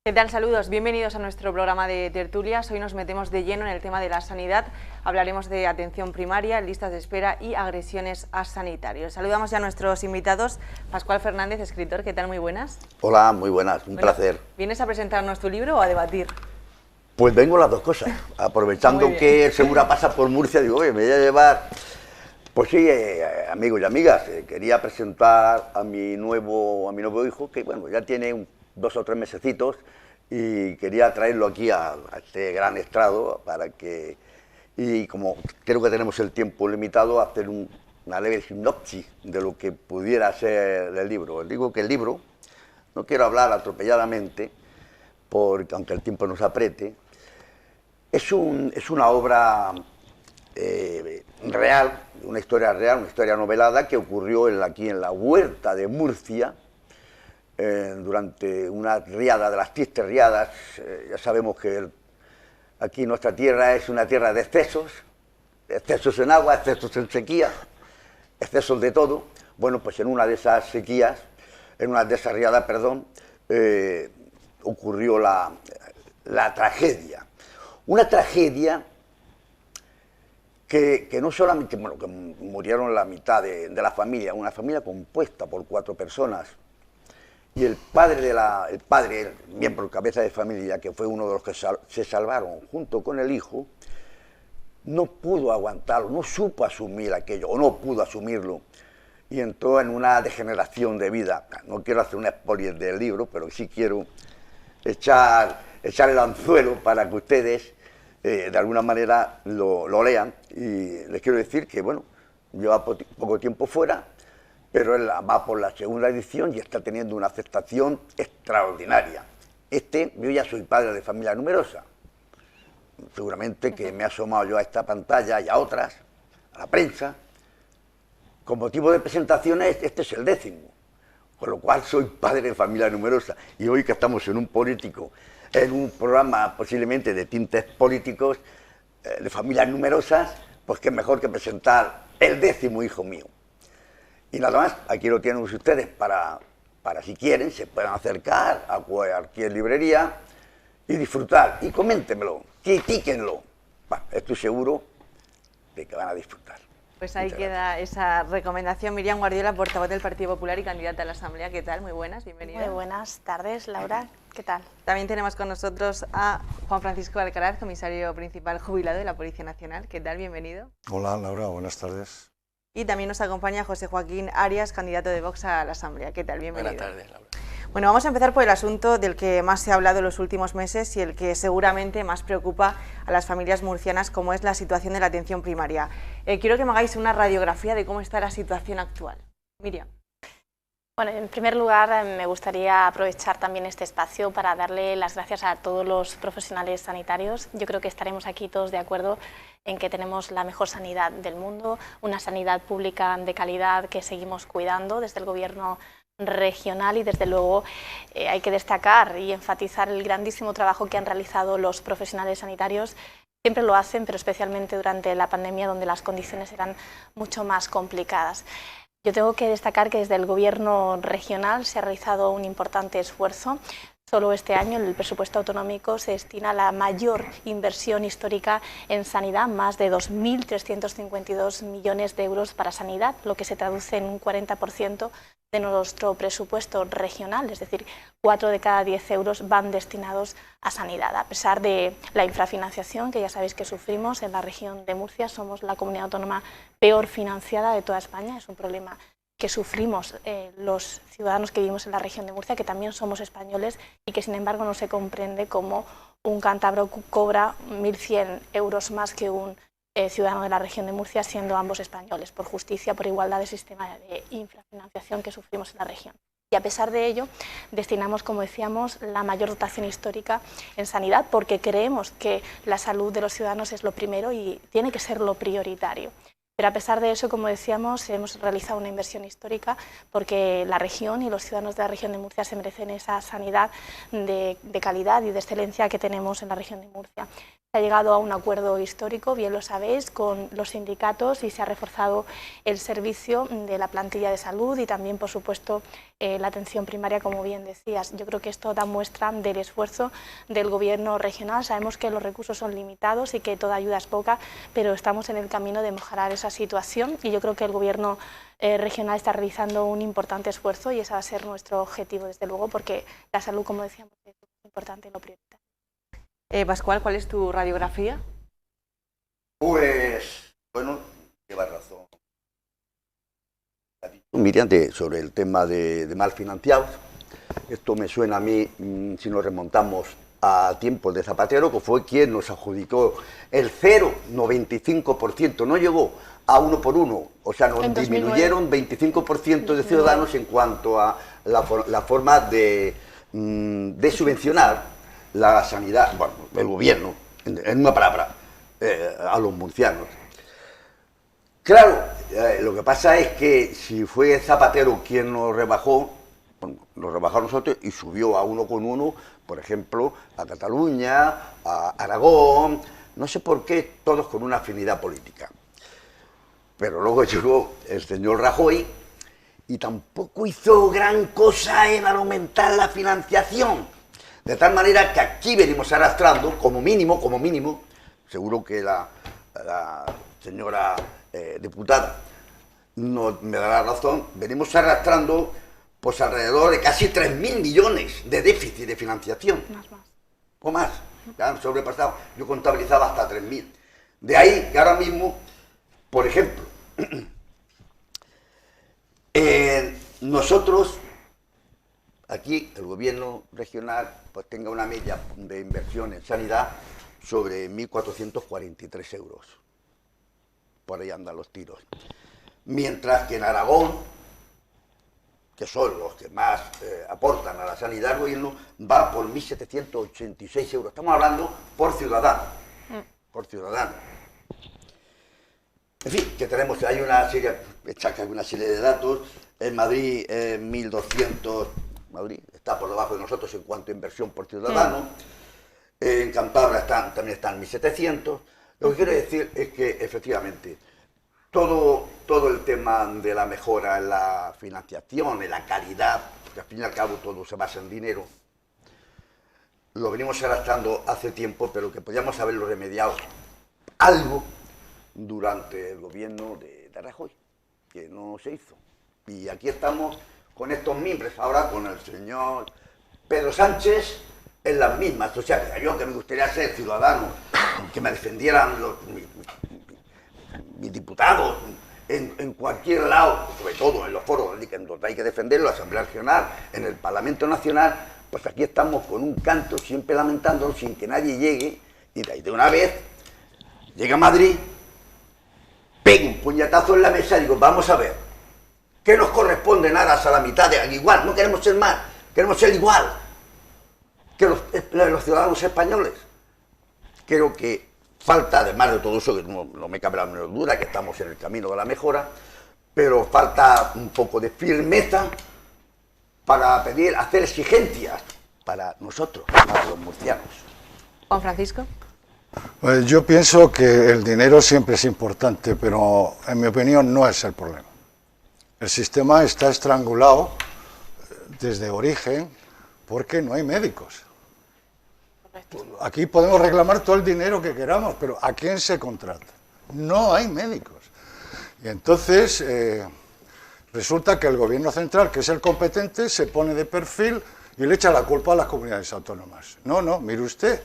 ¿Qué tal? Saludos, bienvenidos a nuestro programa de tertulias. Hoy nos metemos de lleno en el tema de la sanidad. Hablaremos de atención primaria, listas de espera y agresiones a sanitarios. Saludamos ya a nuestros invitados. Pascual Fernández, escritor, ¿qué tal? Muy buenas. Hola, muy buenas, un placer. ¿Vienes a presentarnos tu libro o a debatir? Pues vengo las dos cosas. Aprovechando que Segura pasa por Murcia, digo, oye, me voy a llevar... Pues sí, amigos y amigas, quería presentar a mi nuevo hijo, que bueno, ya tiene 2 o 3 mesecitos, y quería traerlo aquí a este gran estrado para que, y como creo que tenemos el tiempo limitado, hacer una leve sinopsis de lo que pudiera ser el libro. Os digo que el libro, no quiero hablar atropelladamente, porque aunque el tiempo nos apriete, es una obra real, una historia real, una historia novelada que ocurrió aquí en la huerta de Murcia, durante una riada de las tristes riadas. Ya sabemos que aquí nuestra tierra es una tierra de excesos en agua, excesos en sequía, excesos de todo. Bueno, pues en una de esas sequías, en una de esas riadas, perdón, ocurrió la tragedia. Una tragedia que no solamente, bueno, que murieron la mitad de la familia, una familia compuesta por 4 personas, y el padre, el miembro cabeza de familia, que fue uno de los que se salvaron junto con el hijo, no pudo aguantarlo, no supo asumir aquello, o no pudo asumirlo, y entró en una degeneración de vida. No quiero hacer un spoiler del libro, pero sí quiero echar el anzuelo para que ustedes de alguna manera lo lean, y les quiero decir que, bueno, lleva poco tiempo fuera, pero él va por la 2ª edición y está teniendo una aceptación extraordinaria. Yo ya soy padre de familia numerosa, seguramente que me he asomado yo a esta pantalla y a otras, a la prensa, con motivo de presentaciones. Este es el 10º, con lo cual soy padre de familia numerosa, y hoy que estamos en un programa posiblemente de tintes políticos, de familias numerosas, pues qué mejor que presentar el 10º hijo mío. Y nada más, aquí lo tienen ustedes para si quieren, se puedan acercar a cualquier librería y disfrutar. Y coméntenmelo, critíquenlo. Bueno, estoy seguro de que van a disfrutar. Pues ahí queda esa recomendación. Miriam Guardiola, portavoz del Partido Popular y candidata a la Asamblea. ¿Qué tal? Muy buenas, bienvenida. Muy buenas tardes, Laura. ¿Qué tal? También tenemos con nosotros a Juan Francisco Alcaraz, comisario principal jubilado de la Policía Nacional. ¿Qué tal? Bienvenido. Hola, Laura, buenas tardes. Y también nos acompaña José Joaquín Arias, candidato de Vox a la Asamblea. ¿Qué tal? Bienvenido. Buenas tardes, Laura. Bueno, vamos a empezar por el asunto del que más se ha hablado en los últimos meses y el que seguramente más preocupa a las familias murcianas, como es la situación de la atención primaria. Quiero que me hagáis una radiografía de cómo está la situación actual. Miriam. Bueno, en primer lugar, me gustaría aprovechar también este espacio para darle las gracias a todos los profesionales sanitarios. Yo creo que estaremos aquí todos de acuerdo en que tenemos la mejor sanidad del mundo, una sanidad pública de calidad que seguimos cuidando desde el Gobierno regional, y desde luego hay que destacar y enfatizar el grandísimo trabajo que han realizado los profesionales sanitarios. Siempre lo hacen, pero especialmente durante la pandemia, donde las condiciones eran mucho más complicadas. Yo tengo que destacar que desde el Gobierno regional se ha realizado un importante esfuerzo. Solo este año en el presupuesto autonómico se destina la mayor inversión histórica en sanidad, más de 2.352 millones de euros para sanidad, lo que se traduce en un 40% de nuestro presupuesto regional, es decir, 4 de cada 10 euros van destinados a sanidad. A pesar de la infrafinanciación que ya sabéis que sufrimos en la región de Murcia, somos la comunidad autónoma peor financiada de toda España. Es un problema que sufrimos los ciudadanos que vivimos en la región de Murcia, que también somos españoles, y que sin embargo no se comprende cómo un cántabro cobra 1.100 euros más que un ciudadano de la región de Murcia, siendo ambos españoles, por justicia, por igualdad de sistema de infrafinanciación que sufrimos en la región. Y a pesar de ello, destinamos, como decíamos, la mayor dotación histórica en sanidad, porque creemos que la salud de los ciudadanos es lo primero y tiene que ser lo prioritario. Pero a pesar de eso, como decíamos, hemos realizado una inversión histórica porque la región y los ciudadanos de la región de Murcia se merecen esa sanidad de calidad y de excelencia que tenemos en la región de Murcia. Se ha llegado a un acuerdo histórico, bien lo sabéis, con los sindicatos y se ha reforzado el servicio de la plantilla de salud y también, por supuesto, la atención primaria, como bien decías. Yo creo que esto da muestra del esfuerzo del Gobierno regional. Sabemos que los recursos son limitados y que toda ayuda es poca, pero estamos en el camino de mejorar esa situación y yo creo que el Gobierno regional está realizando un importante esfuerzo y ese va a ser nuestro objetivo, desde luego, porque la salud, como decíamos, es importante y lo prioritario. Pascual, ¿cuál es tu radiografía? Pues, bueno, llevas razón. Miriam, sobre el tema de mal financiados. Esto me suena a mí, si nos remontamos a tiempos de Zapatero, que fue quien nos adjudicó el 0,95%. No llegó a 1 por 1, o sea, nos disminuyeron 25% de ciudadanos en cuanto a la forma de subvencionar la sanidad, bueno, el gobierno, en una palabra, a los murcianos. Claro, lo que pasa es que si fue Zapatero quien nos rebajó, bueno, nos rebajó a nosotros y subió a 1,1, por ejemplo, a Cataluña, a Aragón, no sé por qué, todos con una afinidad política. Pero luego llegó el señor Rajoy y tampoco hizo gran cosa en aumentar la financiación. De tal manera que aquí venimos arrastrando, como mínimo, seguro que la señora diputada no me dará razón, venimos arrastrando pues alrededor de casi 3.000 millones de déficit de financiación. Más. O más, ya han sobrepasado, yo contabilizaba hasta 3.000. De ahí que ahora mismo, por ejemplo, nosotros, aquí el gobierno regional pues tenga una media de inversión en sanidad sobre 1.443 euros. Por ahí andan los tiros. Mientras que en Aragón, que son los que más aportan a la sanidad, el gobierno va por 1.786 euros. Estamos hablando por ciudadano. Por ciudadano. En fin, que tenemos, hay una serie de datos. En Madrid, 1.200... Madrid está por debajo de nosotros en cuanto a inversión por ciudadano. En Cantabria también están 1.700. Lo que quiero decir es que, efectivamente, todo el tema de la mejora en la financiación, en la calidad, porque al fin y al cabo todo se basa en dinero, lo venimos arrastrando hace tiempo, pero que podíamos haberlo remediado algo durante el gobierno de Rajoy, que no se hizo. Y aquí estamos con estos mimbres, ahora con el señor Pedro Sánchez en las mismas. O sea, yo que me gustaría ser ciudadano, que me defendieran mis diputados en cualquier lado, sobre todo en los foros donde hay que defenderlo, la Asamblea Regional, en el Parlamento Nacional, pues aquí estamos con un canto, siempre lamentándolo, sin que nadie llegue, y de una vez llega a Madrid, pega un puñetazo en la mesa y digo, vamos a ver, ¿qué nos corresponde en aras a la mitad de igual? No queremos ser más, queremos ser igual que los ciudadanos españoles. Creo que falta, además de todo eso, que no me cabe la menor duda, que estamos en el camino de la mejora, pero falta un poco de firmeza para hacer exigencias para nosotros, para los murcianos. Juan Francisco. Pues yo pienso que el dinero siempre es importante, pero en mi opinión no es el problema. El sistema está estrangulado desde origen porque no hay médicos. Aquí podemos reclamar todo el dinero que queramos, pero ¿a quién se contrata? No hay médicos. Y entonces resulta que el gobierno central, que es el competente, se pone de perfil y le echa la culpa a las comunidades autónomas. No, mire usted,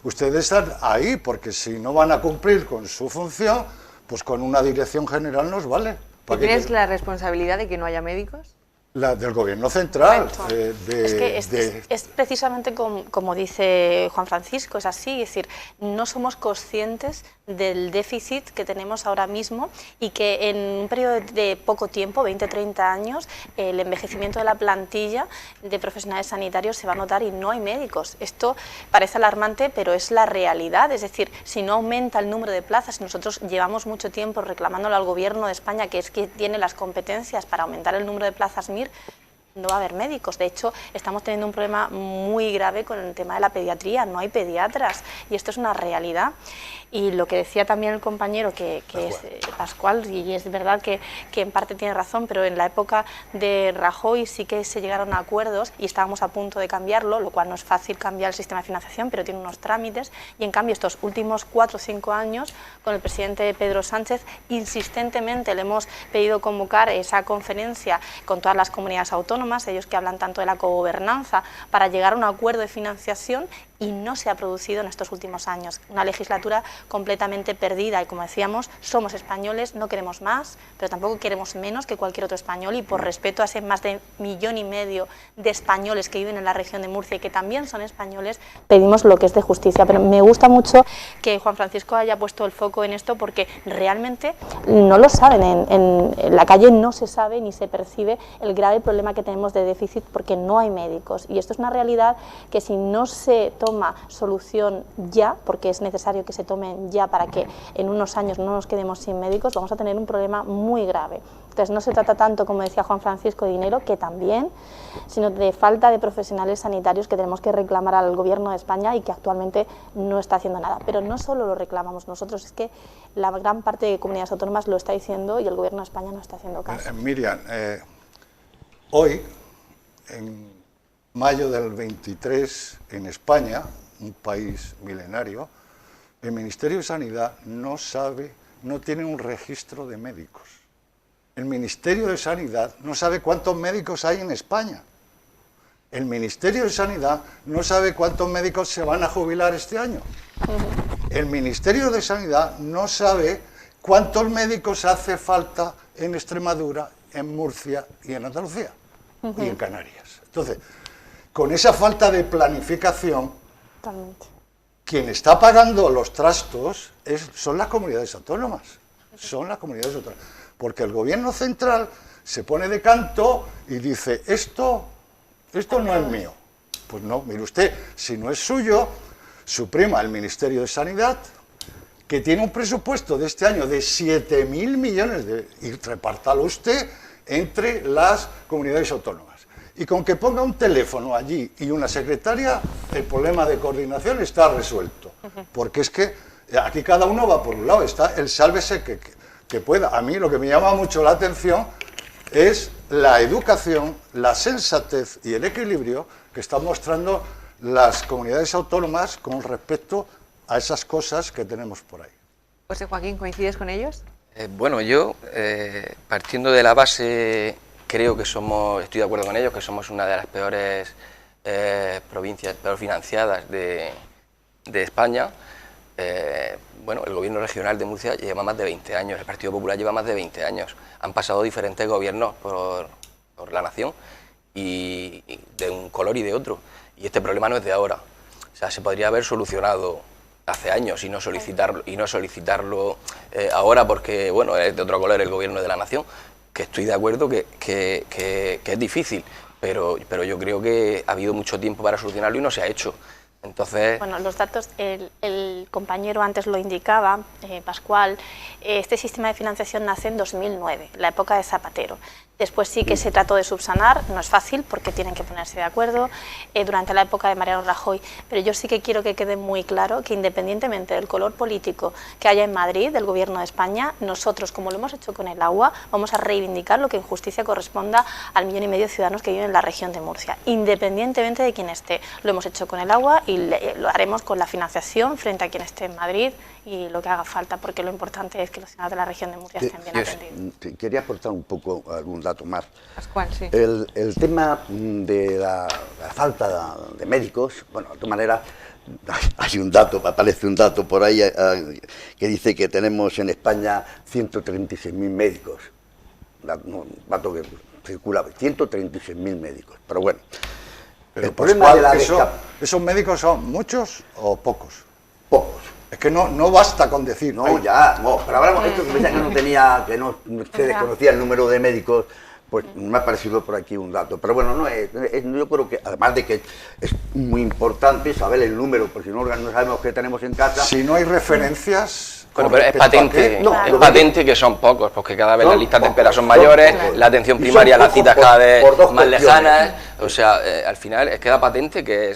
ustedes están ahí porque si no van a cumplir con su función, pues con una dirección general nos vale. ¿Tienes la responsabilidad de que no haya médicos? La del gobierno central. Es precisamente como dice Juan Francisco, es así, es decir, no somos conscientes del déficit que tenemos ahora mismo y que en un periodo de poco tiempo, 20-30 años, el envejecimiento de la plantilla de profesionales sanitarios se va a notar y no hay médicos. Esto parece alarmante, pero es la realidad, es decir, si no aumenta el número de plazas, nosotros llevamos mucho tiempo reclamándolo al gobierno de España, que es que tiene las competencias para aumentar el número de plazas MIR, no va a haber médicos. De hecho, estamos teniendo un problema muy grave con el tema de la pediatría, no hay pediatras y esto es una realidad. Y lo que decía también el compañero, que es Pascual, y es verdad que en parte tiene razón, pero en la época de Rajoy sí que se llegaron a acuerdos y estábamos a punto de cambiarlo, lo cual no es fácil cambiar el sistema de financiación, pero tiene unos trámites, y en cambio estos últimos 4 o 5 años, con el presidente Pedro Sánchez, insistentemente le hemos pedido convocar esa conferencia con todas las comunidades autónomas, ellos que hablan tanto de la cogobernanza, para llegar a un acuerdo de financiación, y no se ha producido en estos últimos años. Una legislatura completamente perdida y, como decíamos, somos españoles, no queremos más, pero tampoco queremos menos que cualquier otro español, y por respeto a ese más de 1,5 millones de españoles que viven en la región de Murcia y que también son españoles, pedimos lo que es de justicia. Pero me gusta mucho que Juan Francisco haya puesto el foco en esto, porque realmente no lo saben, en la calle no se sabe ni se percibe el grave problema que tenemos de déficit, porque no hay médicos, y esto es una realidad que si no se toma solución ya, porque es necesario que se tomen ya para que en unos años no nos quedemos sin médicos, vamos a tener un problema muy grave. Entonces no se trata tanto, como decía Juan Francisco, de dinero, que también, sino de falta de profesionales sanitarios que tenemos que reclamar al Gobierno de España y que actualmente no está haciendo nada. Pero no solo lo reclamamos nosotros, es que la gran parte de comunidades autónomas lo está diciendo y el Gobierno de España no está haciendo caso. Miriam, hoy, en mayo del 23, en España, un país milenario, el Ministerio de Sanidad no tiene un registro de médicos. El Ministerio de Sanidad no sabe cuántos médicos hay en España. El Ministerio de Sanidad no sabe cuántos médicos se van a jubilar este año. El Ministerio de Sanidad no sabe cuántos médicos hace falta en Extremadura, en Murcia y en Andalucía y en Canarias. Entonces, con esa falta de planificación, Totalmente. quien está pagando los trastos son las comunidades autónomas. Son las comunidades autónomas. Porque el gobierno central se pone de canto y dice, esto no es mío. Pues no, mire usted, si no es suyo, suprima el Ministerio de Sanidad, que tiene un presupuesto de este año de 7.000 millones y repártalo usted entre las comunidades autónomas. Y con que ponga un teléfono allí y una secretaria, el problema de coordinación está resuelto. Porque es que aquí cada uno va por un lado, está el sálvese que pueda. A mí lo que me llama mucho la atención es la educación, la sensatez y el equilibrio que están mostrando las comunidades autónomas con respecto a esas cosas que tenemos por ahí. José Joaquín, ¿coincides con ellos? Bueno, yo, partiendo de la base, creo que estoy de acuerdo con ellos, que somos una de las peores provincias, peor financiadas de España. Bueno, el gobierno regional de Murcia lleva más de 20 años, el Partido Popular lleva más de 20 años. Han pasado diferentes gobiernos por la nación y de un color y de otro. Y este problema no es de ahora. O sea, se podría haber solucionado hace años y no solicitarlo ahora porque, bueno, es de otro color el gobierno de la nación, que estoy de acuerdo que es difícil, pero yo creo que ha habido mucho tiempo para solucionarlo y no se ha hecho. Entonces... Bueno, los datos, el compañero antes lo indicaba, Pascual, este sistema de financiación nace en 2009, la época de Zapatero. Después sí que se trató de subsanar, no es fácil porque tienen que ponerse de acuerdo, durante la época de Mariano Rajoy, pero yo sí que quiero que quede muy claro que independientemente del color político que haya en Madrid, del Gobierno de España, nosotros, como lo hemos hecho con el agua, vamos a reivindicar lo que en justicia corresponda al 1,5 millones de ciudadanos que viven en la región de Murcia, independientemente de quién esté. Lo hemos hecho con el agua y lo haremos con la financiación frente a quien esté en Madrid y lo que haga falta, porque lo importante es que los ciudadanos de la región de Murcia estén bien atendidos. Quería aportar un poco algún dato más. Pascual, sí. El tema de la falta de médicos, bueno, de todas maneras, hay un dato, aparece un dato por ahí que dice que tenemos en España 136.000 médicos. Un dato que circula, 136.000 médicos. Pero bueno, pero el problema Pascual, ¿esos médicos son muchos o pocos? Pocos. Es que no basta con decir. No, pero hablamos esto que pensaba que no se desconocía el número de médicos, pues me ha parecido por aquí un dato. Pero bueno, yo creo que, además de que es muy importante saber el número, porque si no sabemos qué tenemos en casa. Si no hay referencias, Bueno, pero es patente, No, es patente que son pocos, porque cada vez las listas de espera son mayores, la atención primaria, las citas cada vez más lejanas, o sea, al final queda patente que,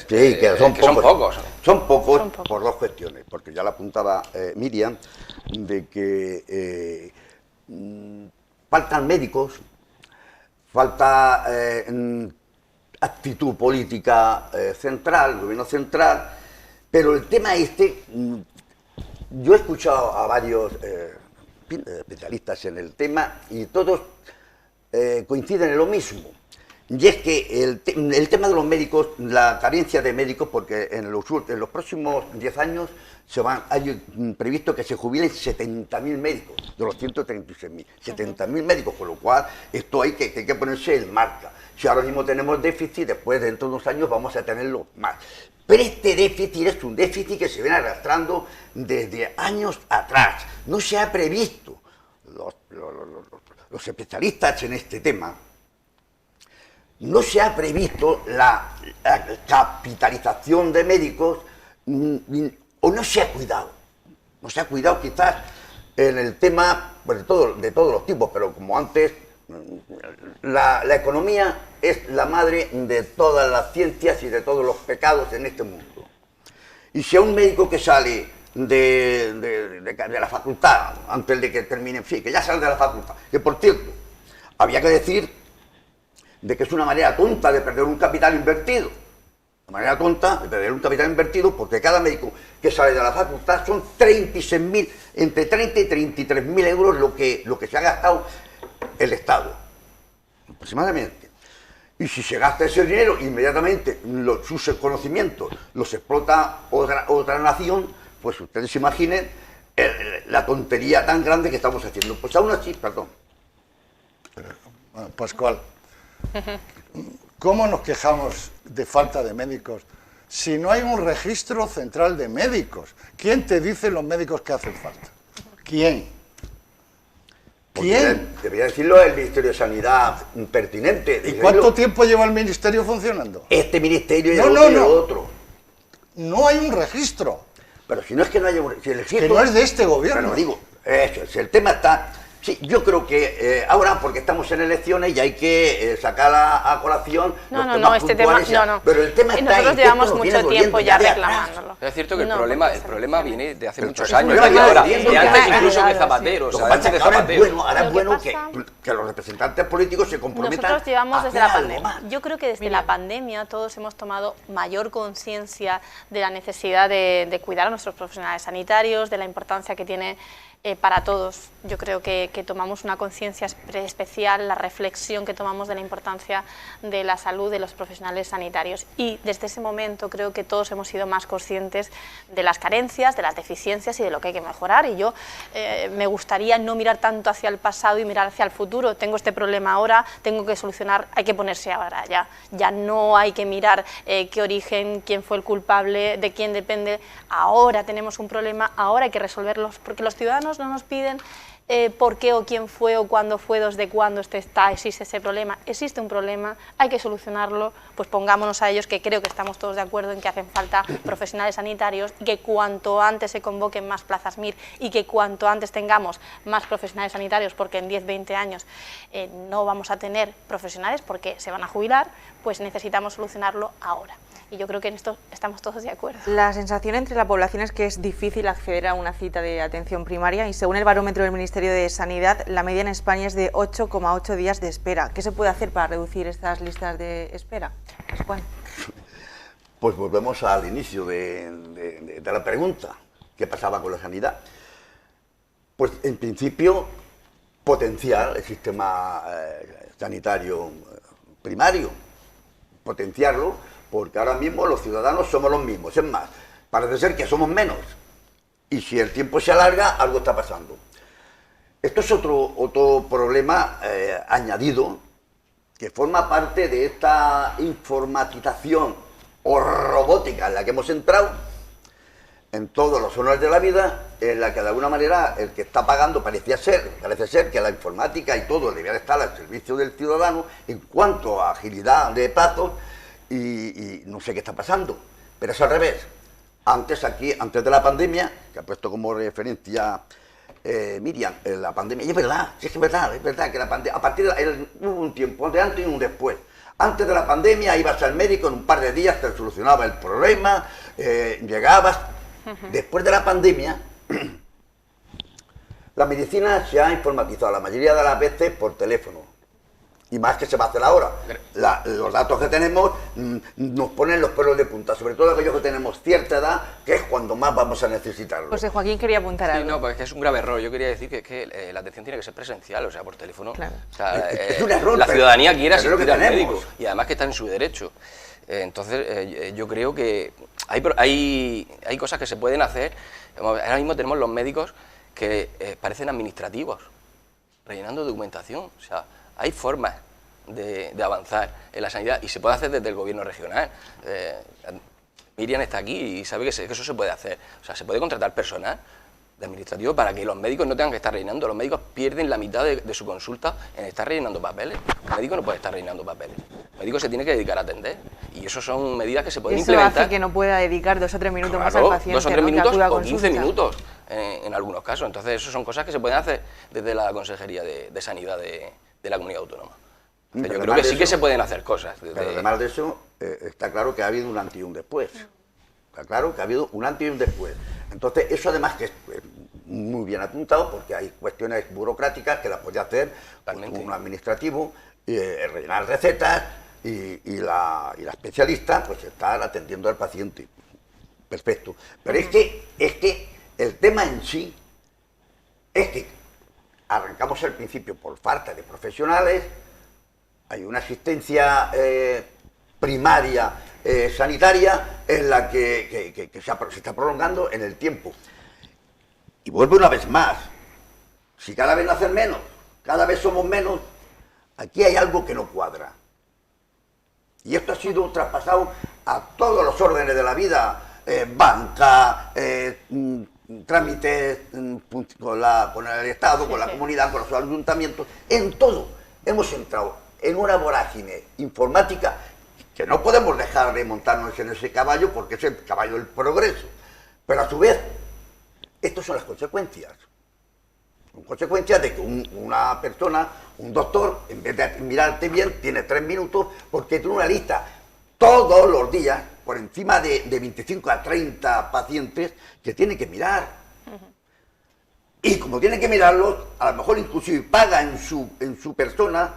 son pocos. Son pocos por dos cuestiones, porque ya la apuntaba Miriam, de que faltan médicos, falta actitud política central, gobierno central, pero el tema yo he escuchado a varios especialistas en el tema y todos coinciden en lo mismo. Y es que el tema de los médicos, la carencia de médicos, porque en los próximos 10 años hay previsto que se jubilen 70.000 médicos, de los 136.000, 70.000 médicos, con lo cual esto hay que ponerse en marcha. Si ahora mismo tenemos déficit, después dentro de unos años vamos a tenerlo más. Pero este déficit es un déficit que se viene arrastrando desde años atrás. No se ha previsto, los especialistas en este tema, no se ha previsto la capitalización de médicos o no se ha cuidado. No se ha cuidado quizás en el tema pues, de todos los tipos, pero como antes, la economía es la madre de todas las ciencias y de todos los pecados en este mundo. Y si a un médico que sale de la facultad, antes de que termine, en fin, que ya sale de la facultad, que por cierto, había que decir de que es una manera tonta de perder un capital invertido. Una manera tonta de perder un capital invertido porque cada médico que sale de la facultad son 36.000, entre 30 y 33.000 euros lo que se ha gastado el Estado, aproximadamente. Y si se gasta ese dinero, inmediatamente sus conocimientos los explota otra nación, pues ustedes se imaginen la tontería tan grande que estamos haciendo. Pues aún así, perdón. Pascual, ¿cómo nos quejamos de falta de médicos si no hay un registro central de médicos? ¿Quién te dice los médicos que hacen falta? ¿Quién? ¿Quién? Debería decirlo el Ministerio de Sanidad pertinente. ¿Y cuánto tiempo lleva el Ministerio funcionando? Este ministerio y el otro. No hay un registro. Pero si no es que no haya un registro... Que no es de este gobierno. Pero digo, si el tema está... Sí, yo creo que ahora, porque estamos en elecciones y hay que sacar a colación este tema, pero el tema está nosotros llevamos mucho tiempo ya reclamándolo. Es cierto que el problema viene de hace muchos años, de antes incluso que Zapatero, o sea, antes de Zapatero. Ahora es bueno que los representantes políticos se comprometan. Nosotros llevamos desde la pandemia. Yo creo que desde la pandemia todos hemos tomado mayor conciencia de la necesidad de cuidar a nuestros profesionales sanitarios, de la importancia que tiene para todos. Yo creo que tomamos una conciencia especial, la reflexión que tomamos de la importancia de la salud de los profesionales sanitarios, y desde ese momento creo que todos hemos sido más conscientes de las carencias, de las deficiencias y de lo que hay que mejorar. Y yo me gustaría no mirar tanto hacia el pasado y mirar hacia el futuro. Tengo este problema ahora, tengo que solucionar, hay que ponerse ahora ya no hay que mirar qué origen, quién fue el culpable, de quién depende. Ahora tenemos un problema, ahora hay que resolverlo, porque los ciudadanos no nos piden por qué o quién fue o cuándo fue, desde cuándo existe ese problema. Existe un problema, hay que solucionarlo, pues pongámonos a ellos, que creo que estamos todos de acuerdo en que hacen falta profesionales sanitarios, y que cuanto antes se convoquen más plazas MIR y que cuanto antes tengamos más profesionales sanitarios, porque en 10-20 años no vamos a tener profesionales porque se van a jubilar, pues necesitamos solucionarlo ahora. Y yo creo que en esto estamos todos de acuerdo. La sensación entre la población es que es difícil acceder a una cita de atención primaria, y según el barómetro del Ministerio de Sanidad, la media en España es de 8,8 días de espera. ¿Qué se puede hacer para reducir estas listas de espera? Pascual. Pues volvemos al inicio de la pregunta. ¿Qué pasaba con la sanidad? Pues en principio potenciar el sistema sanitario primario, potenciarlo, porque ahora mismo los ciudadanos somos los mismos. Es más, parece ser que somos menos, y si el tiempo se alarga, algo está pasando. Esto es otro problema añadido, que forma parte de esta informatización o robótica en la que hemos entrado en todos los honores de la vida, en la que de alguna manera el que está pagando parece ser que la informática y todo debería estar al servicio del ciudadano en cuanto a agilidad de plazos, y no sé qué está pasando, pero es al revés. Antes de la pandemia, que ha puesto como referencia Miriam, la pandemia, y es verdad, sí, es verdad que la pandemia, a partir de hubo un tiempo de antes y un después. Antes de la pandemia ibas al médico, en un par de días te solucionaba el problema, llegabas. Después de la pandemia, la medicina se ha informatizado la mayoría de las veces por teléfono. Y más que se va a hacer ahora. Los datos que tenemos nos ponen los pelos de punta, sobre todo aquellos que tenemos cierta edad, que es cuando más vamos a necesitarlo. José Joaquín quería apuntar algo. Sí, no, pues es que es un grave error. Yo quería decir que la atención tiene que ser presencial, o sea, por teléfono. Claro. O sea, es un error, la ciudadanía quiere pero es lo asistir que al tenemos. médico y además que está en su derecho. Entonces, yo creo que hay cosas que se pueden hacer. Ahora mismo tenemos los médicos que parecen administrativos, rellenando documentación. O sea, hay formas de avanzar en la sanidad y se puede hacer desde el gobierno regional. Miriam está aquí y sabe que eso se puede hacer. O sea, se puede contratar personal de administrativo para que los médicos no tengan que estar rellenando. Los médicos pierden la mitad de su consulta en estar rellenando papeles. El médico no puede estar rellenando papeles. El médico se tiene que dedicar a atender. Y eso son medidas que se pueden implementar. Eso hace que no pueda dedicar 2 o 3 minutos más al Claro, paciente, 2 o 3 ¿no? minutos que acuda a o 15 consulta. minutos en algunos casos. Entonces, eso son cosas que se pueden hacer desde la Consejería de Sanidad de la Comunidad Autónoma. Entonces, yo creo que sí que se pueden hacer cosas. Pero además de eso, está claro que ha habido un antes y un después. Está claro que ha habido un antes y un después. Entonces, eso además que es muy bien apuntado, porque hay cuestiones burocráticas que las puede hacer un administrativo, rellenar recetas y la especialista pues estar atendiendo al paciente. Perfecto. Pero es que el tema en sí es que arrancamos al principio por falta de profesionales. Hay una asistencia primaria sanitaria en la que se está prolongando en el tiempo. Y vuelvo una vez más, si cada vez nacen menos, cada vez somos menos, aquí hay algo que no cuadra. Y esto ha sido traspasado a todos los órdenes de la vida, banca, trámites con el Estado, con la comunidad, con los ayuntamientos, en todo. Hemos entrado en una vorágine informática que no podemos dejar de montarnos en ese caballo porque es el caballo del progreso. Pero a su vez, estas son las consecuencias. Son consecuencias de que una persona, un doctor, en vez de mirarte bien, tiene 3 minutos porque tiene una lista todos los días por encima de 25 a 30 pacientes que tiene que mirar. Y como tiene que mirarlos, a lo mejor inclusive paga en su persona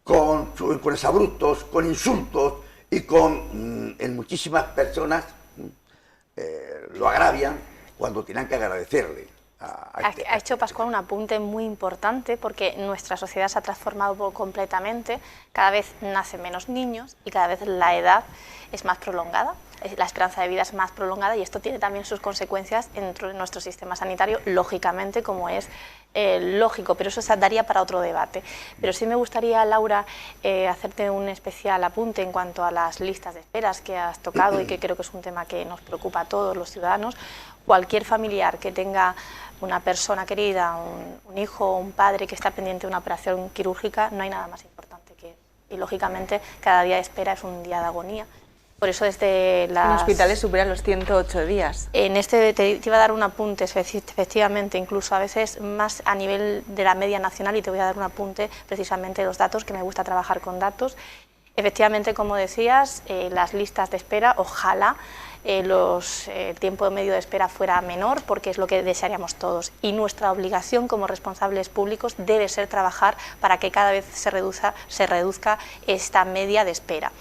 con exabruptos, con insultos y en muchísimas personas lo agravian cuando tienen que agradecerle. Ha hecho Pascual un apunte muy importante porque nuestra sociedad se ha transformado completamente, cada vez nacen menos niños y cada vez la edad es más prolongada, la esperanza de vida es más prolongada y esto tiene también sus consecuencias dentro de nuestro sistema sanitario, lógicamente, como es lógico, pero eso se daría para otro debate. Pero sí me gustaría, Laura, hacerte un especial apunte en cuanto a las listas de esperas que has tocado y que creo que es un tema que nos preocupa a todos los ciudadanos. Cualquier familiar que tenga una persona querida, un hijo o un padre que está pendiente de una operación quirúrgica, no hay nada más importante que... Y lógicamente cada día de espera es un día de agonía. Por eso desde las... En hospitales superan los 108 días. En este te iba a dar un apunte, efectivamente, incluso a veces más a nivel de la media nacional, y te voy a dar un apunte precisamente de los datos, que me gusta trabajar con datos. Efectivamente, como decías, las listas de espera, ojalá el tiempo medio de espera fuera menor, porque es lo que desearíamos todos. Y nuestra obligación como responsables públicos debe ser trabajar para que cada vez se reduzca esta media de espera.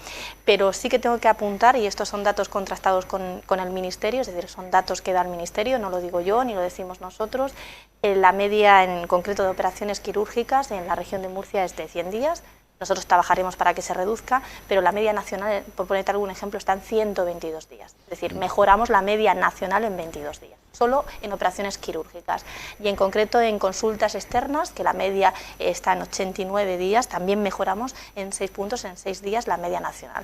Pero sí que tengo que apuntar, y estos son datos contrastados con el Ministerio, es decir, son datos que da el Ministerio, no lo digo yo ni lo decimos nosotros. La media en concreto de operaciones quirúrgicas en la región de Murcia es de 100 días. Nosotros trabajaremos para que se reduzca, pero la media nacional, por ponerte algún ejemplo, está en 122 días. Es decir, mejoramos la media nacional en 22 días, solo en operaciones quirúrgicas. Y en concreto en consultas externas, que la media está en 89 días, también mejoramos en 6 puntos, en 6 días, la media nacional.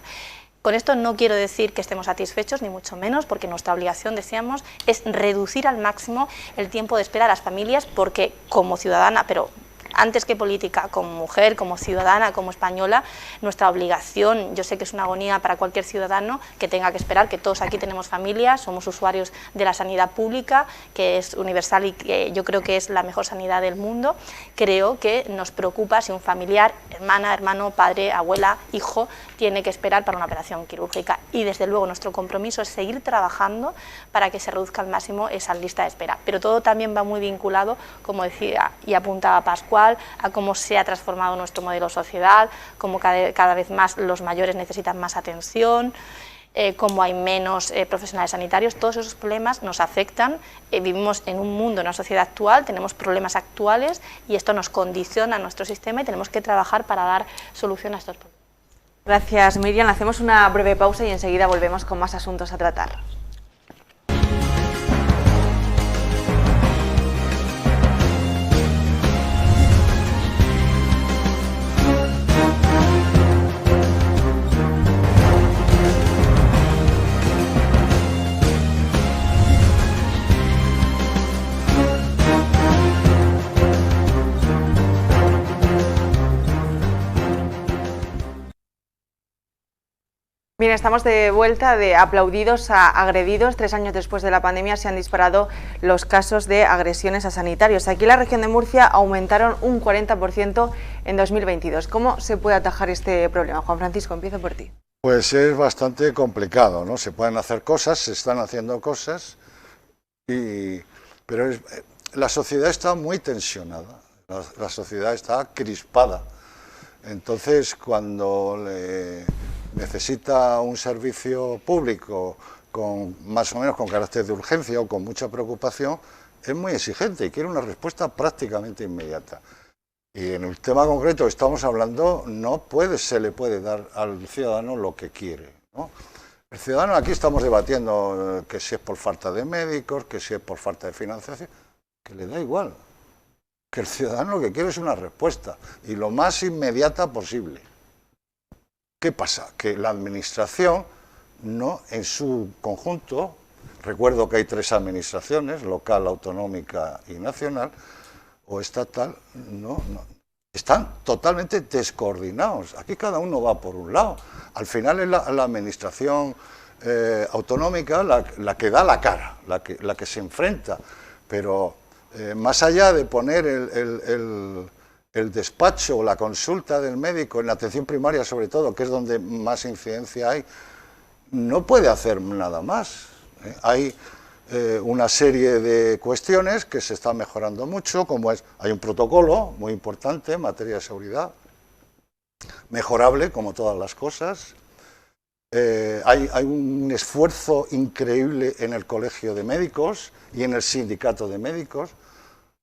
Con esto no quiero decir que estemos satisfechos, ni mucho menos, porque nuestra obligación, decíamos, es reducir al máximo el tiempo de espera a las familias, porque como ciudadana, pero antes que política, como mujer, como ciudadana, como española, nuestra obligación, yo sé que es una agonía para cualquier ciudadano que tenga que esperar, que todos aquí tenemos familia, somos usuarios de la sanidad pública, que es universal y que yo creo que es la mejor sanidad del mundo. Creo que nos preocupa si un familiar, hermana, hermano, padre, abuela, hijo, tiene que esperar para una operación quirúrgica, y desde luego nuestro compromiso es seguir trabajando para que se reduzca al máximo esa lista de espera, pero todo también va muy vinculado, como decía y apuntaba Pascual, a cómo se ha transformado nuestro modelo de sociedad, cómo cada vez más los mayores necesitan más atención, cómo hay menos profesionales sanitarios. Todos esos problemas nos afectan, vivimos en un mundo, en una sociedad actual, tenemos problemas actuales y esto nos condiciona nuestro sistema y tenemos que trabajar para dar solución a estos problemas. Gracias, Miriam. Hacemos una breve pausa y enseguida volvemos con más asuntos a tratar. Bien, estamos de vuelta. De aplaudidos a agredidos. 3 años después de la pandemia se han disparado los casos de agresiones a sanitarios. Aquí en la región de Murcia aumentaron un 40% en 2022. ¿Cómo se puede atajar este problema? Juan Francisco, empiezo por ti. Pues es bastante complicado, ¿no? Se pueden hacer cosas, se están haciendo cosas, pero la sociedad está muy tensionada, la sociedad está crispada. Entonces, cuando necesita un servicio público más o menos con carácter de urgencia o con mucha preocupación, es muy exigente y quiere una respuesta prácticamente inmediata. Y en el tema concreto que estamos hablando, se le puede dar al ciudadano lo que quiere, ¿no? El ciudadano, aquí estamos debatiendo que si es por falta de médicos, que si es por falta de financiación, que le da igual. Que el ciudadano lo que quiere es una respuesta y lo más inmediata posible. ¿Qué pasa? Que la administración, no, en su conjunto, recuerdo que hay 3 administraciones, local, autonómica y nacional, o estatal, están totalmente descoordinados. Aquí cada uno va por un lado. Al final es la administración autonómica la que da la cara, la que se enfrenta, pero más allá de poner el despacho o la consulta del médico en la atención primaria sobre todo, que es donde más incidencia hay, no puede hacer nada más. Hay una serie de cuestiones que se están mejorando mucho, como hay un protocolo muy importante en materia de seguridad, mejorable como todas las cosas. Hay un esfuerzo increíble en el Colegio de Médicos y en el Sindicato de Médicos,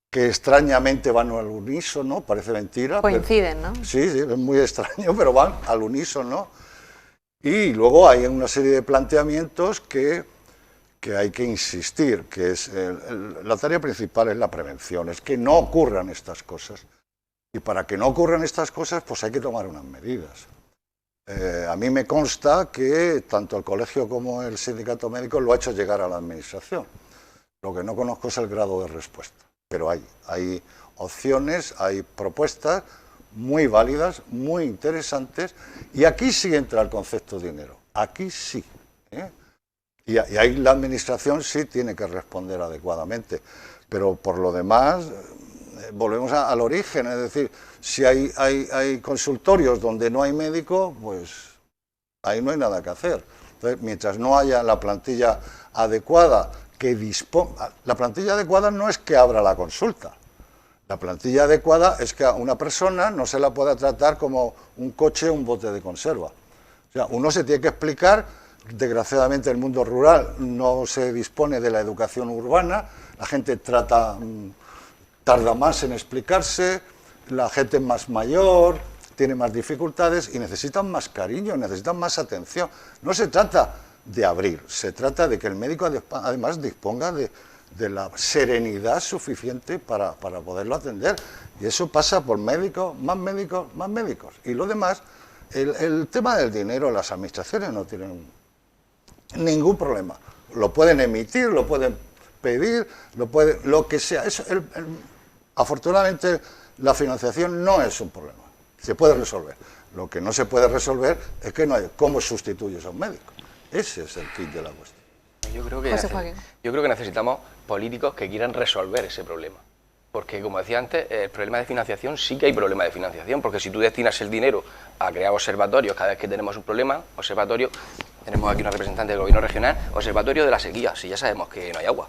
que extrañamente van al unísono, parece mentira. Coinciden, pero, ¿no? Sí, es muy extraño, pero van al unísono. Y luego hay una serie de planteamientos que hay que insistir, que es la tarea principal es la prevención, es que no ocurran estas cosas. Y para que no ocurran estas cosas, pues hay que tomar unas medidas. A mí me consta que tanto el colegio como el sindicato médico lo ha hecho llegar a la administración. Lo que no conozco es el grado de respuesta. Pero hay opciones, hay propuestas muy válidas, muy interesantes, y aquí sí entra el concepto de dinero, aquí sí. Y ahí la administración sí tiene que responder adecuadamente, pero por lo demás volvemos al origen, es decir, si hay consultorios donde no hay médico, pues ahí no hay nada que hacer. Entonces, mientras no haya la plantilla adecuada, la plantilla adecuada no es que abra la consulta. La plantilla adecuada es que a una persona no se la pueda tratar como un coche o un bote de conserva. O sea, uno se tiene que explicar, desgraciadamente el mundo rural no se dispone de la educación urbana, la gente tarda más en explicarse, la gente es más mayor, tiene más dificultades y necesitan más cariño, necesitan más atención. No se trata de abrir, se trata de que el médico además disponga de la serenidad suficiente para poderlo atender, y eso pasa por médicos, más médicos, más médicos. Y lo demás, el tema del dinero, las administraciones no tienen ningún problema, lo pueden emitir, lo pueden pedir, lo que sea. Afortunadamente La financiación no es un problema, se puede resolver. Lo que no se puede resolver es que no hay cómo sustituyes a un médico. Ese es el kit de la cuestión. Yo creo que necesitamos políticos que quieran resolver ese problema. Porque, como decía antes, el problema de financiación, sí que hay problema de financiación, porque si tú destinas el dinero a crear observatorios cada vez que tenemos un problema, observatorio, tenemos aquí una representante del gobierno regional, observatorio de la sequía, si ya sabemos que no hay agua,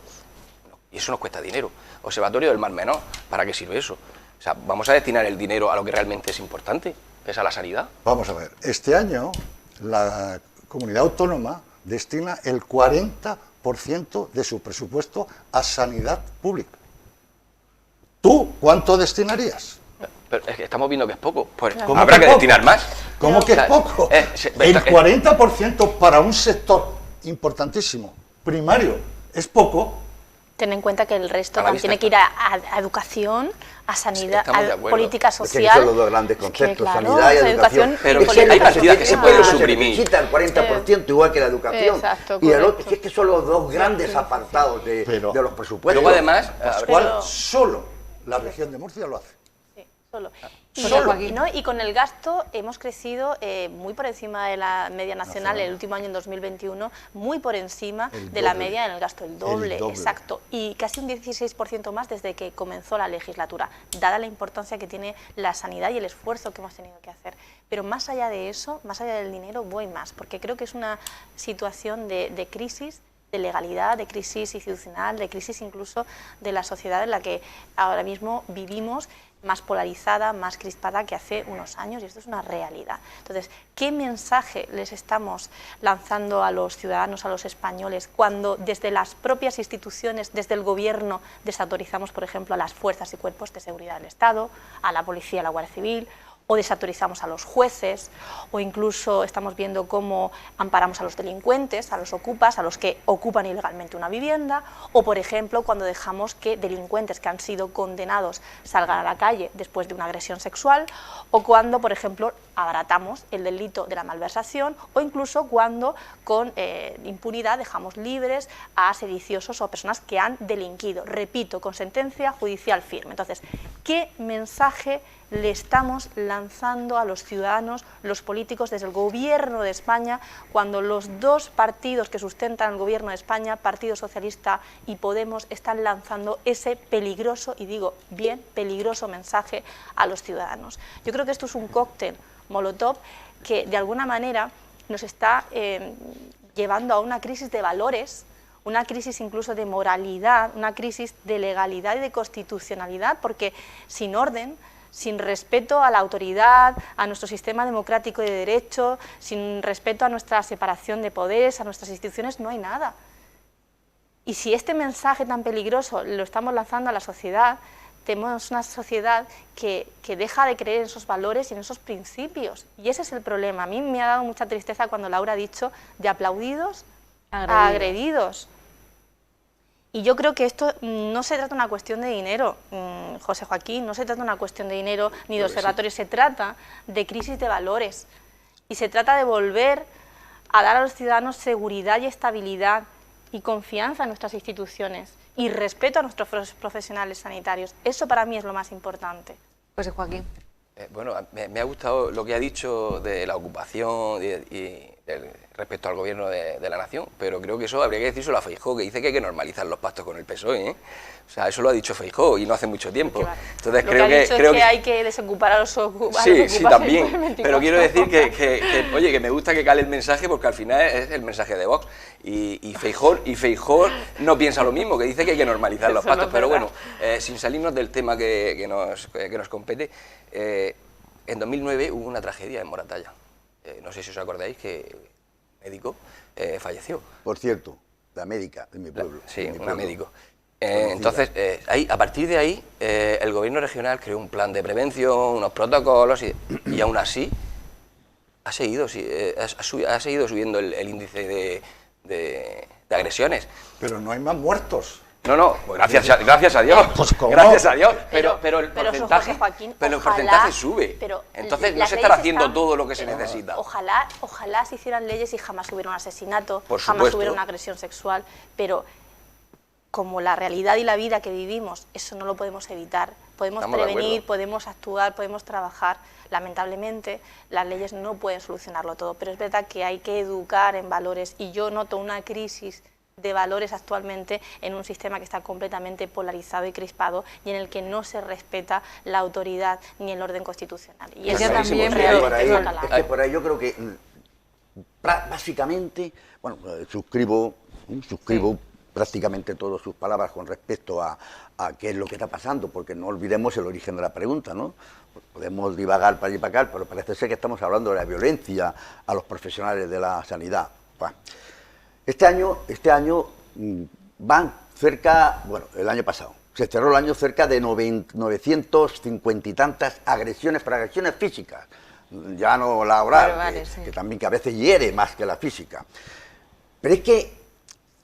y eso nos cuesta dinero. Observatorio del Mar Menor, ¿para qué sirve eso? O sea, vamos a destinar el dinero a lo que realmente es importante, que es a la sanidad. Vamos a ver, este año la comunidad autónoma destina el 40% de su presupuesto a sanidad pública. ¿Tú cuánto destinarías? Pero es que estamos viendo que es poco, pues ¿Cómo habrá que poco? destinar más. ¿Cómo que es poco? El 40% para un sector importantísimo, primario, es poco. Ten en cuenta que el resto A la también vista tiene que ir a educación, a sanidad, Estamos de a acuerdo. política Es que social. son los dos grandes conceptos, claro, sanidad y o sea, educación. Pero y es que hay política partidas que se social. pueden suprimir. Necesita el 40% igual que la educación. Exacto, y el otro, correcto. si es que son los dos grandes apartados de los presupuestos. Luego, además, Pascual, solo la región de Murcia lo hace. Sí, solo. Solo. Y con el gasto hemos crecido muy por encima de la media nacional el último año, en 2021, muy por encima de la media en el gasto, el doble, exacto, y casi un 16% más desde que comenzó la legislatura, dada la importancia que tiene la sanidad y el esfuerzo que hemos tenido que hacer. Pero más allá de eso, más allá del dinero, voy más, porque creo que es una situación de crisis, de legalidad, de crisis institucional, de crisis incluso de la sociedad en la que ahora mismo vivimos, más polarizada, más crispada que hace unos años, y esto es una realidad. Entonces, ¿qué mensaje les estamos lanzando a los ciudadanos, a los españoles, cuando desde las propias instituciones, desde el Gobierno, desautorizamos, por ejemplo, a las fuerzas y cuerpos de seguridad del Estado, a la policía, a la Guardia Civil, o desautorizamos a los jueces, o incluso estamos viendo cómo amparamos a los delincuentes, a los ocupas, a los que ocupan ilegalmente una vivienda, o por ejemplo cuando dejamos que delincuentes que han sido condenados salgan a la calle después de una agresión sexual, o cuando por ejemplo abaratamos el delito de la malversación, o incluso cuando con impunidad dejamos libres a sediciosos o personas que han delinquido, repito, con sentencia judicial firme. Entonces, ¿qué mensaje le estamos lanzando a los ciudadanos, los políticos, desde el Gobierno de España, cuando los dos partidos que sustentan el Gobierno de España, Partido Socialista y Podemos, están lanzando ese peligroso, y digo bien, peligroso mensaje a los ciudadanos? Yo creo que esto es un cóctel molotov que de alguna manera nos está llevando a una crisis de valores, una crisis incluso de moralidad, una crisis de legalidad y de constitucionalidad, porque sin orden, sin respeto a la autoridad, a nuestro sistema democrático y de derecho, sin respeto a nuestra separación de poderes, a nuestras instituciones, no hay nada. Y si este mensaje tan peligroso lo estamos lanzando a la sociedad, tenemos una sociedad que deja de creer en esos valores y en esos principios. Y ese es el problema. A mí me ha dado mucha tristeza cuando Laura ha dicho de aplaudidos a agredidos. Y yo creo que esto no se trata de una cuestión de dinero, José Joaquín, no se trata de una cuestión de dinero ni de observatorios, se trata de crisis de valores. Y se trata de volver a dar a los ciudadanos seguridad y estabilidad y confianza en nuestras instituciones y respeto a nuestros profesionales sanitarios. Eso para mí es lo más importante. José Joaquín. Bueno, me ha gustado lo que ha dicho de la ocupación y respecto al gobierno de la nación, pero creo que eso habría que decírselo a Feijóo, que dice que hay que normalizar los pactos con el PSOE, ¿eh? O sea, eso lo ha dicho Feijóo y no hace mucho tiempo. Entonces, creo que hay que desocupar a los ocupados. Sí, también, pero quiero decir oye, que me gusta que cale el mensaje, porque al final es el mensaje de Vox, y Feijóo no piensa lo mismo, que dice que hay que normalizar los pactos, pero bueno, sin salirnos del tema que nos compete, en 2009 hubo una tragedia en Moratalla. No sé si os acordáis que un médico falleció. Por cierto, la médica de mi pueblo. Sí, una médico. Entonces, a partir de ahí, el gobierno regional creó un plan de prevención, unos protocolos, y aún así ha seguido subiendo el índice de agresiones. Pero no hay más muertos. No, pues gracias a Dios. Pues, ¿cómo? Gracias a Dios. Pero el porcentaje, Joaquín, el ojalá, porcentaje sube. Pero entonces no las se estará leyes haciendo están, todo lo que se necesita. Ojalá se hicieran leyes y jamás hubiera un asesinato, Por jamás supuesto. hubiera una agresión sexual, pero como la realidad y la vida que vivimos, eso no lo podemos evitar. Podemos prevenir, podemos actuar, podemos trabajar. Lamentablemente, las leyes no pueden solucionarlo todo, pero es verdad que hay que educar en valores, y yo noto una crisis de valores actualmente en un sistema que está completamente polarizado y crispado, y en el que no se respeta la autoridad ni el orden constitucional. Y eso también por ahí yo creo que básicamente, bueno, suscribo prácticamente todas sus palabras con respecto a qué es lo que está pasando, porque no olvidemos el origen de la pregunta, ¿no? Podemos divagar para allí y para acá, pero parece ser que estamos hablando de la violencia a los profesionales de la sanidad. Bueno, este año van cerca, bueno, el año pasado, se cerró el año cerca de 950 y tantas agresiones, pero agresiones físicas, ya no laborales, que también que a veces hiere más que la física. Pero es que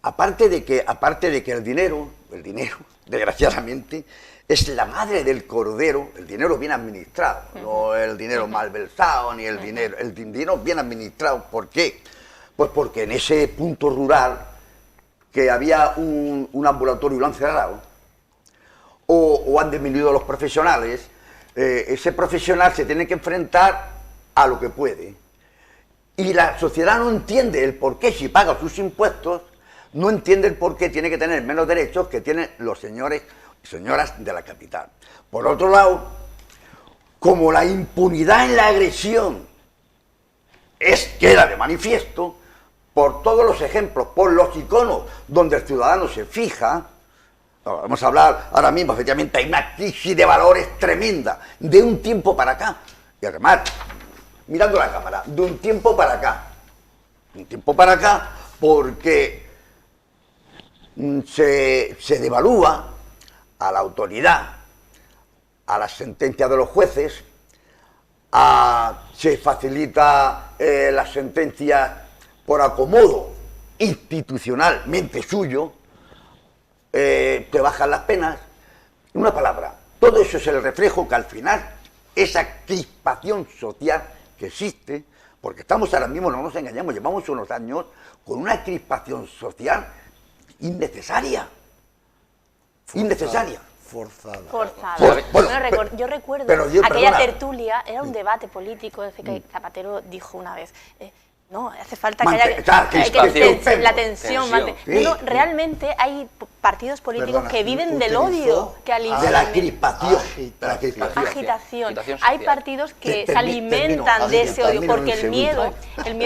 aparte de que el dinero, desgraciadamente, es la madre del cordero, el dinero bien administrado, no el dinero malversado, ni el dinero bien administrado. ¿Por qué? Pues porque en ese punto rural, que había un ambulatorio y lo han cerrado, o han disminuido los profesionales, ese profesional se tiene que enfrentar a lo que puede. Y la sociedad no entiende el por qué, si paga sus impuestos, no entiende el por qué tiene que tener menos derechos que tienen los señores y señoras de la capital. Por otro lado, como la impunidad en la agresión queda de manifiesto, por todos los ejemplos, por los iconos donde el ciudadano se fija, vamos a hablar ahora mismo, efectivamente hay una crisis de valores tremenda, de un tiempo para acá, y además, mirando la cámara, de un tiempo para acá, porque se devalúa a la autoridad, a las sentencias de los jueces, se facilita las sentencias por acomodo institucionalmente suyo, te bajan las penas. En una palabra, todo eso es el reflejo que al final, esa crispación social que existe, porque estamos ahora mismo, no nos engañamos, llevamos unos años con una crispación social innecesaria. Forzada. Bueno, yo recuerdo aquella tertulia, era un debate político, desde que Zapatero dijo una vez, no, hace falta que haya la tensión. Sí. No, realmente hay partidos políticos que viven del odio, que alimentan de la crispación, agitación. Hay partidos que se alimentan de ese odio, porque el miedo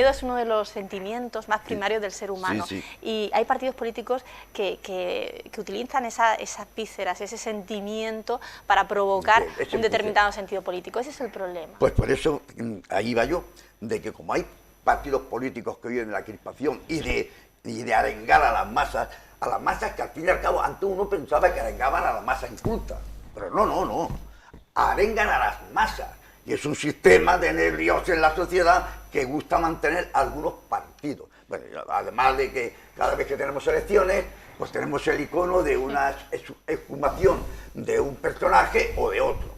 es uno de los sentimientos más primarios del ser humano. Sí. Y hay partidos políticos que utilizan esas vísceras, ese sentimiento para provocar un determinado sentido político. Ese es el problema. Pues por eso, ahí va yo, de que como hay partidos políticos que viven de la crispación y de arengar a las masas que al fin y al cabo antes uno pensaba que arengaban a la masa inculta, pero no, arengan a las masas, y es un sistema de nervios en la sociedad que gusta mantener algunos partidos. Bueno, además de que cada vez que tenemos elecciones, pues tenemos el icono de una exhumación de un personaje o de otro.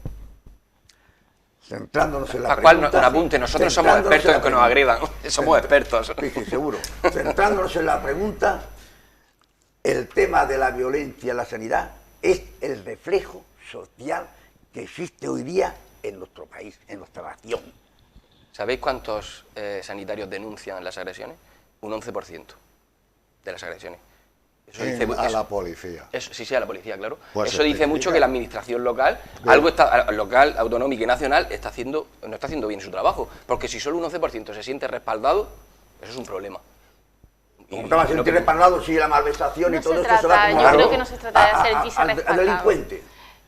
Centrándonos en la pregunta... Un apunte, nosotros somos expertos en que nos agredan, somos expertos. Sí, seguro. Centrándonos en la pregunta, el tema de la violencia en la sanidad es el reflejo social que existe hoy día en nuestro país, en nuestra nación. ¿Sabéis cuántos sanitarios denuncian las agresiones? Un 11% de las agresiones. Eso dice, a la policía. Eso, sí, a la policía, claro. Pues eso dice mucho que la administración local, local, autonómica y nacional, no está haciendo bien su trabajo. Porque si solo un 11% se siente respaldado, eso es un problema. ¿Cómo te vas a sentir respaldado si la malversación y todo esto se va a Yo creo que no se trata de sentirse respaldado. Al delincuente.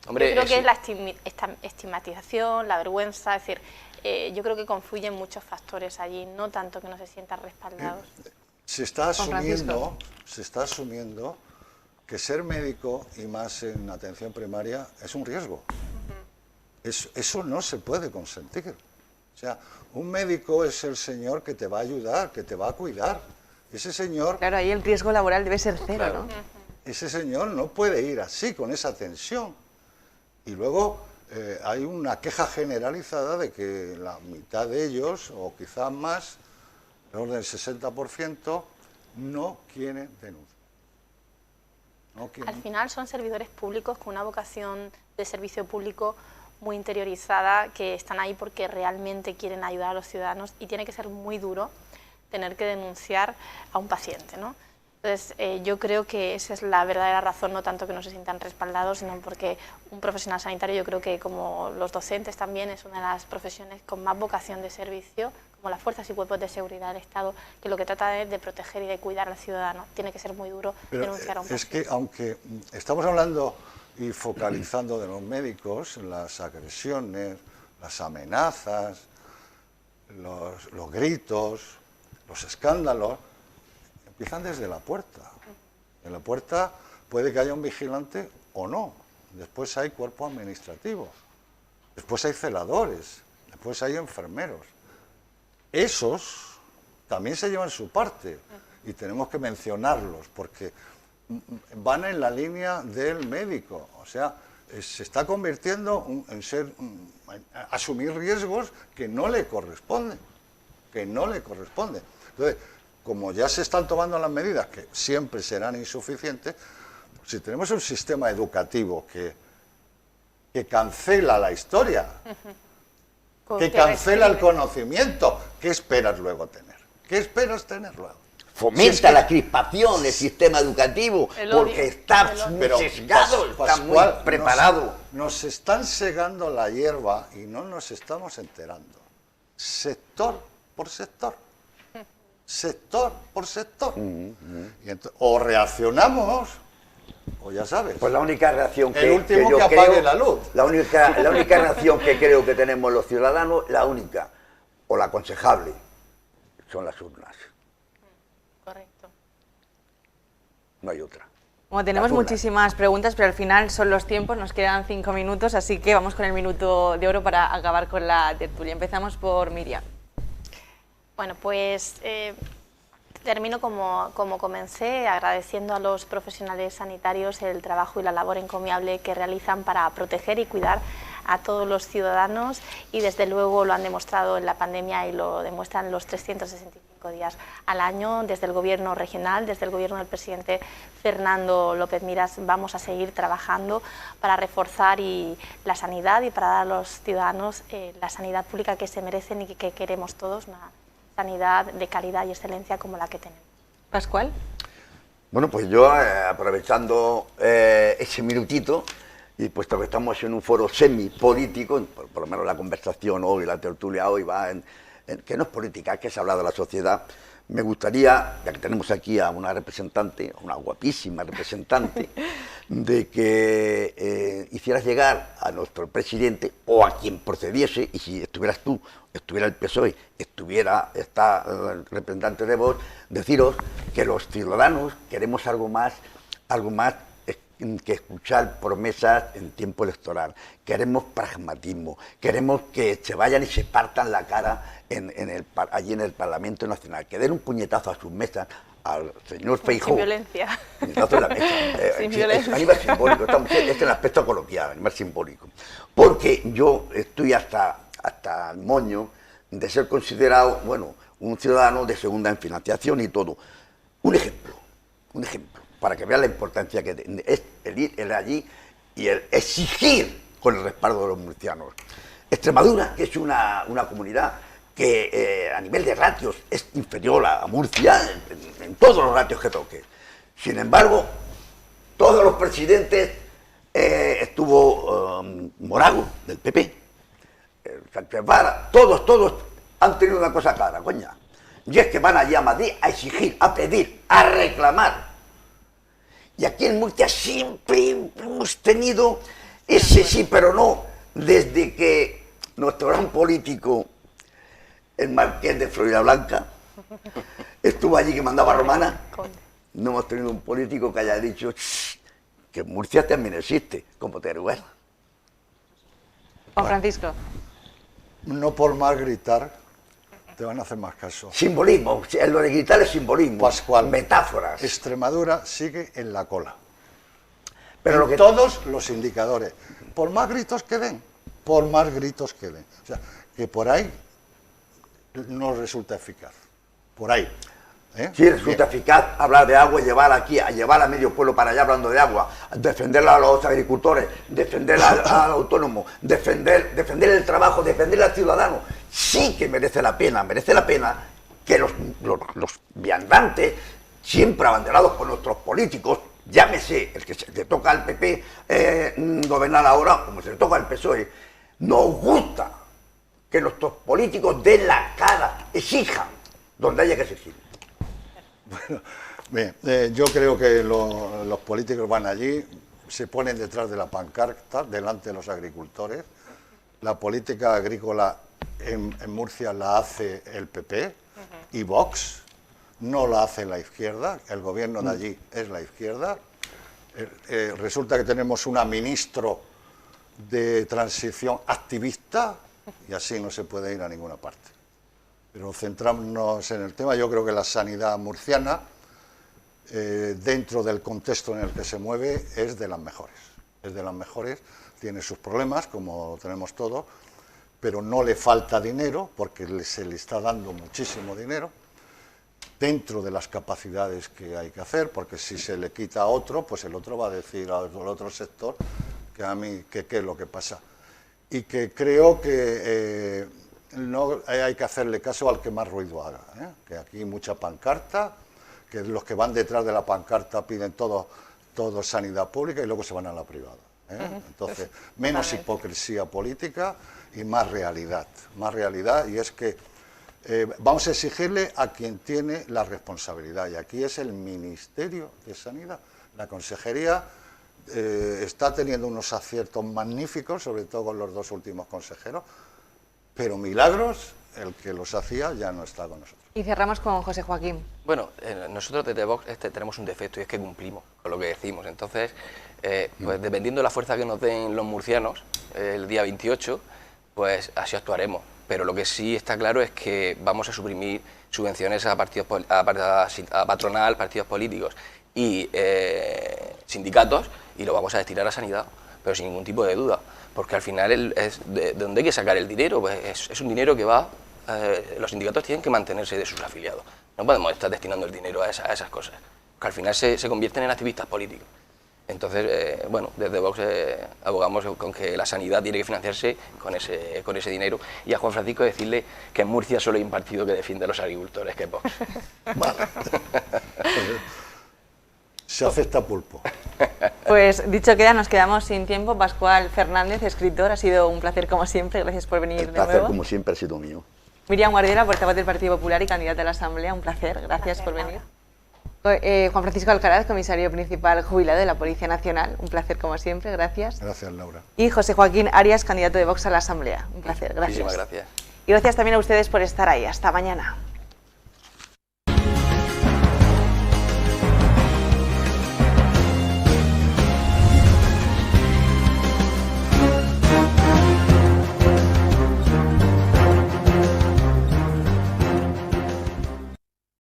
Hombre, yo creo que es la estigmatización, la vergüenza, es decir, yo creo que confluyen muchos factores allí, no tanto que no se sientan respaldados. Se está asumiendo que ser médico, y más en atención primaria, es un riesgo. Eso no se puede consentir. O sea, un médico es el señor que te va a ayudar, que te va a cuidar. Ese señor... Claro, ahí el riesgo laboral debe ser cero, claro, ¿no? Ese señor no puede ir así, con esa tensión. Y luego hay una queja generalizada de que la mitad de ellos, o quizás más, el orden del 60%, no quieren denunciar. ¿no? Al final son servidores públicos con una vocación de servicio público muy interiorizada, que están ahí porque realmente quieren ayudar a los ciudadanos, y tiene que ser muy duro tener que denunciar a un paciente, ¿no? Entonces, yo creo que esa es la verdadera razón, no tanto que no se sientan respaldados, sino porque un profesional sanitario, yo creo que como los docentes también, es una de las profesiones con más vocación de servicio, como las fuerzas y cuerpos de seguridad del Estado, que lo que trata es de proteger y de cuidar al ciudadano. Tiene que ser muy duro denunciar a un paciente. Es que aunque estamos hablando y focalizando de los médicos, las agresiones, las amenazas, los gritos, los escándalos, empiezan desde la puerta. En la puerta puede que haya un vigilante o no. Después hay cuerpos administrativos. Después hay celadores. Después hay enfermeros. Esos también se llevan su parte y tenemos que mencionarlos porque van en la línea del médico. O sea, se está convirtiendo en asumir riesgos que no le corresponden. Entonces, como ya se están tomando las medidas, que siempre serán insuficientes, si tenemos un sistema educativo que cancela la historia, que cancela el conocimiento, ¿qué esperas luego tener? ¿Qué esperas tener luego? Fomenta la crispación del sistema educativo, porque está sesgado, está muy preparado. Nos están segando la hierba y no nos estamos enterando. Sector por sector. Sector por sector. Y o reaccionamos, o ya sabes. Pues la única reacción el último que apague la luz. La única reacción que creo que tenemos los ciudadanos, la única, o la aconsejable, son las urnas. Correcto. No hay otra. Bueno, tenemos muchísimas preguntas, pero al final son los tiempos, nos quedan 5 minutos, así que vamos con el minuto de oro para acabar con la tertulia. Empezamos por Miriam. Bueno, pues termino como comencé, agradeciendo a los profesionales sanitarios el trabajo y la labor encomiable que realizan para proteger y cuidar a todos los ciudadanos, y desde luego lo han demostrado en la pandemia y lo demuestran los 365 días al año. Desde el Gobierno regional, desde el Gobierno del presidente Fernando López Miras, vamos a seguir trabajando para reforzar la sanidad y para dar a los ciudadanos la sanidad pública que se merecen y que queremos todos, una sanidad de calidad y excelencia como la que tenemos. Pascual. Bueno, pues yo, aprovechando ese minutito, y puesto que estamos en un foro semipolítico, por lo menos la conversación hoy, la tertulia hoy va en que no es política, que es hablar de la sociedad, me gustaría, ya que tenemos aquí a una representante, una guapísima representante, de que hicieras llegar a nuestro presidente o a quien procediese, y si estuvieras tú, estuviera el PSOE, estuviera esta representante de Vox, deciros que los ciudadanos queremos algo más que escuchar promesas en tiempo electoral. Queremos pragmatismo, queremos que se vayan y se partan la cara allí en el Parlamento Nacional, que den un puñetazo a sus mesas al señor Feijóo. Sin violencia. Puñetazo en la mesa. Sin violencia. A nivel simbólico, es el aspecto coloquial, a nivel simbólico. Porque yo estoy hasta el moño de ser considerado, bueno, un ciudadano de segunda en financiación y todo. Un ejemplo, para que vean la importancia que es el ir allí y el exigir con el respaldo de los murcianos. Extremadura, que es una comunidad que a nivel de ratios es inferior a Murcia en todos los ratios que toque. Sin embargo, todos los presidentes, estuvo Morago, del PP, Sánchez Vara, todos han tenido una cosa clara, coña, y es que van allí a Madrid a exigir, a pedir, a reclamar. Y aquí en Murcia siempre hemos tenido ese sí pero no, desde que nuestro gran político, el Marqués de Floridablanca, estuvo allí que mandaba romana. No hemos tenido un político que haya dicho que Murcia también existe, como Teruel. Juan Francisco. No por más gritar, te van a hacer más caso. Simbolismo, lo de gritar es simbolismo. Pascual. Metáforas. Extremadura sigue en la cola. Pero lo que todos los indicadores, por más gritos que den, O sea, que por ahí no resulta eficaz. Por ahí. Sí, resulta eficaz hablar de agua y llevar aquí, a llevar a medio pueblo para allá hablando de agua, defender a los agricultores, defender al autónomo, defender el trabajo, defender al ciudadano. Sí que merece la pena que los viandantes, siempre abanderados por nuestros políticos, llámese el que le toca al PP gobernar ahora, como se le toca al PSOE, nos gusta que nuestros políticos den la cara, exijan donde haya que exigir. Bueno, bien, yo creo que los políticos van allí, se ponen detrás de la pancarta, delante de los agricultores. La política agrícola en Murcia la hace el PP y Vox, no la hace la izquierda, el gobierno de allí es la izquierda. Resulta que tenemos una ministro de transición activista y así no se puede ir a ninguna parte. Pero centrándonos en el tema, yo creo que la sanidad murciana, dentro del contexto en el que se mueve, es de las mejores. Es de las mejores, tiene sus problemas, como tenemos todos, pero no le falta dinero, porque se le está dando muchísimo dinero, dentro de las capacidades que hay que hacer, porque si se le quita a otro, pues el otro va a decir al otro sector que a mí, qué es lo que pasa. Y que creo que no hay que hacerle caso al que más ruido haga, que aquí hay mucha pancarta, que los que van detrás de la pancarta piden todo sanidad pública y luego se van a la privada. Entonces, menos hipocresía política y más realidad, y es que vamos a exigirle a quien tiene la responsabilidad, y aquí es el Ministerio de Sanidad. La Consejería está teniendo unos aciertos magníficos, sobre todo con los dos últimos consejeros, pero milagros, el que los hacía ya no está con nosotros. Y cerramos con José Joaquín. Bueno, nosotros desde Vox tenemos un defecto y es que cumplimos con lo que decimos. Entonces, pues dependiendo de la fuerza que nos den los murcianos el día 28, pues así actuaremos. Pero lo que sí está claro es que vamos a suprimir subvenciones a patronal, partidos políticos y sindicatos, y lo vamos a destinar a sanidad, pero sin ningún tipo de duda, porque al final es de donde hay que sacar el dinero, pues es un dinero que va, los sindicatos tienen que mantenerse de sus afiliados, no podemos estar destinando el dinero a esas cosas, que al final se convierten en activistas políticos. Entonces, bueno, desde Vox abogamos con que la sanidad tiene que financiarse con ese dinero, y a Juan Francisco decirle que en Murcia solo hay un partido que defiende a los agricultores, que es Vox. Vale. Se acepta pulpo. Pues dicho queda, nos quedamos sin tiempo. Pascual Fernández, escritor, ha sido un placer como siempre, gracias por venir de nuevo. El placer como siempre ha sido mío. Miriam Guardiola, portavoz del Partido Popular y candidata a la Asamblea, un placer, gracias por venir. Juan Francisco Alcaraz, comisario principal jubilado de la Policía Nacional, un placer como siempre, gracias. Gracias, Laura. Y José Joaquín Arias, candidato de Vox a la Asamblea, un placer, gracias. Muchísimas gracias. Y gracias también a ustedes por estar ahí, hasta mañana.